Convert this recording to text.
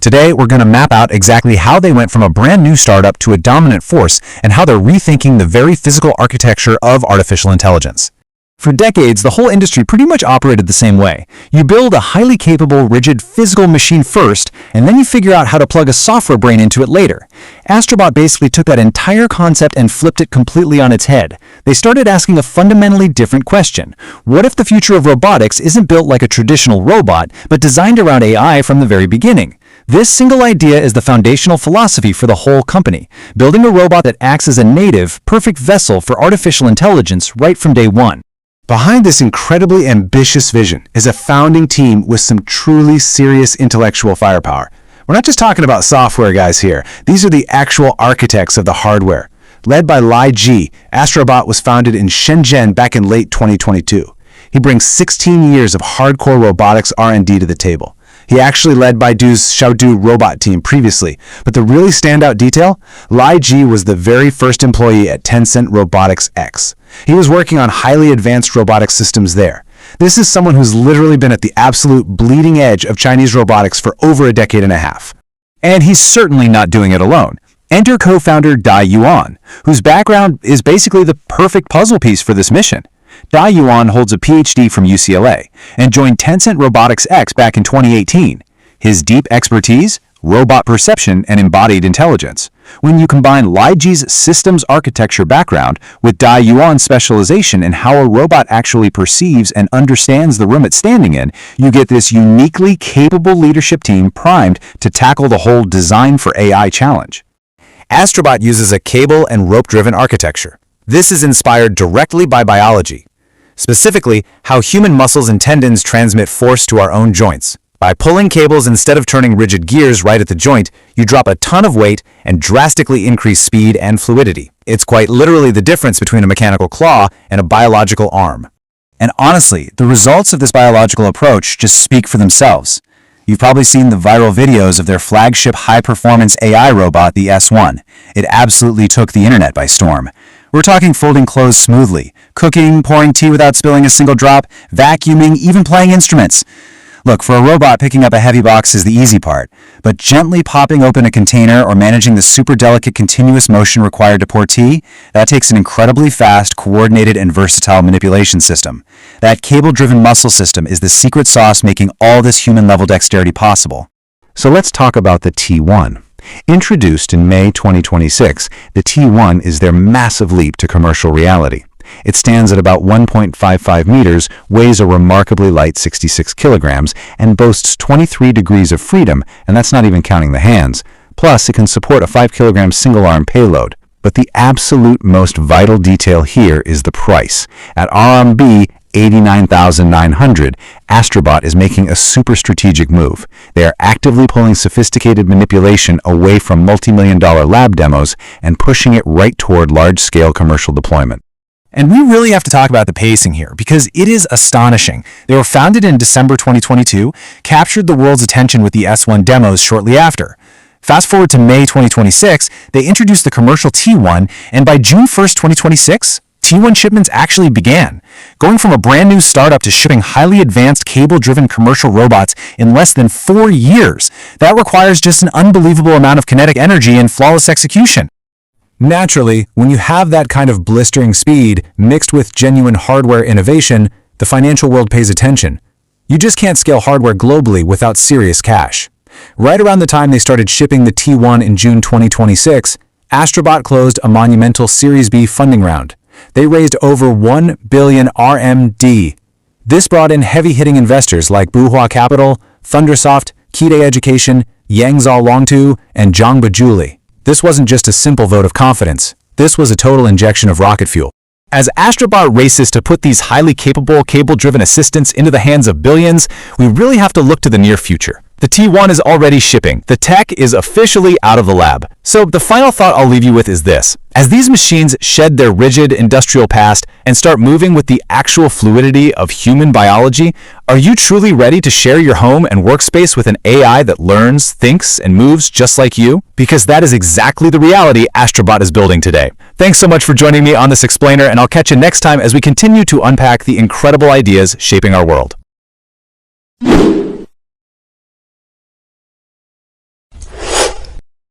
Today, we're going to map out exactly how they went from a brand new startup to a dominant force and how they're rethinking the very physical architecture of artificial intelligence. For decades, the whole industry pretty much operated the same way. You build a highly capable, rigid, physical machine first, and then you figure out how to plug a software brain into it later. Astribot basically took that entire concept and flipped it completely on its head. They started asking a fundamentally different question. What if the future of robotics isn't built like a traditional robot, but designed around AI from the very beginning? This single idea is the foundational philosophy for the whole company, building a robot that acts as a native, perfect vessel for artificial intelligence right from day one. Behind this incredibly ambitious vision is a founding team with some truly serious intellectual firepower. We're not just talking about software guys here. These are the actual architects of the hardware. Led by Lai Jie, Astribot was founded in Shenzhen back in late 2022. He brings 16 years of hardcore robotics R&D to the table. He actually led Baidu's Xiaodu robot team previously, but the really standout detail? Lai Jie was the very first employee at Tencent Robotics X. He was working on highly advanced robotic systems there. This is someone who's literally been at the absolute bleeding edge of Chinese robotics for over a decade and a half. And he's certainly not doing it alone. Enter co-founder Dai Yuan, whose background is basically the perfect puzzle piece for this mission. Dai Yuan holds a PhD from UCLA and joined Tencent Robotics X back in 2018. His deep expertise? Robot perception and embodied intelligence. When you combine Lai Jie's systems architecture background with Dai Yuan's specialization in how a robot actually perceives and understands the room it's standing in, you get this uniquely capable leadership team primed to tackle the whole design for AI challenge. Astribot uses a cable and rope-driven architecture. This is inspired directly by biology, specifically how human muscles and tendons transmit force to our own joints. By pulling cables instead of turning rigid gears right at the joint, you drop a ton of weight and drastically increase speed and fluidity. It's quite literally the difference between a mechanical claw and a biological arm. And honestly, the results of this biological approach just speak for themselves. You've probably seen the viral videos of their flagship high-performance AI robot, the S1. It absolutely took the internet by storm. We're talking folding clothes smoothly, cooking, pouring tea without spilling a single drop, vacuuming, even playing instruments. Look, for a robot, picking up a heavy box is the easy part, but gently popping open a container or managing the super delicate continuous motion required to pour tea, that takes an incredibly fast, coordinated, and versatile manipulation system. That cable-driven muscle system is the secret sauce making all this human-level dexterity possible. So let's talk about the T1. Introduced in May 2026, the T1 is their massive leap to commercial reality. It stands at about 1.55 meters, weighs a remarkably light 66 kilograms, and boasts 23 degrees of freedom, and that's not even counting the hands. Plus, it can support a 5-kilogram single-arm payload. But the absolute most vital detail here is the price. At RMB 89,900, Astribot is making a super strategic move. They are actively pulling sophisticated manipulation away from multi-million-dollar lab demos and pushing it right toward large-scale commercial deployment. And we really have to talk about the pacing here, because it is astonishing. They were founded in December 2022, captured the world's attention with the S1 demos shortly after. Fast forward to May 2026, they introduced the commercial T1, and by June 1st, 2026, T1 shipments actually began. Going from a brand new startup to shipping highly advanced cable-driven commercial robots in less than 4 years, that requires just an unbelievable amount of kinetic energy and flawless execution. Naturally, when you have that kind of blistering speed mixed with genuine hardware innovation, the financial world pays attention. You just can't scale hardware globally without serious cash. Right around the time they started shipping the T1 in June 2026, Astribot closed a monumental Series B funding round. They raised over 1 billion RMB. This brought in heavy-hitting investors like Buhua Capital, Thundersoft, Kide Education, Yangzhou Longtu, and Zhangba Julie. This wasn't just a simple vote of confidence. This was a total injection of rocket fuel. As Astribot races to put these highly capable, cable-driven assistants into the hands of billions, we really have to look to the near future. The T1 is already shipping. The tech is officially out of the lab. So the final thought I'll leave you with is this. As these machines shed their rigid industrial past and start moving with the actual fluidity of human biology, are you truly ready to share your home and workspace with an AI that learns, thinks, and moves just like you? Because that is exactly the reality Astribot is building today. Thanks so much for joining me on this explainer, and I'll catch you next time as we continue to unpack the incredible ideas shaping our world.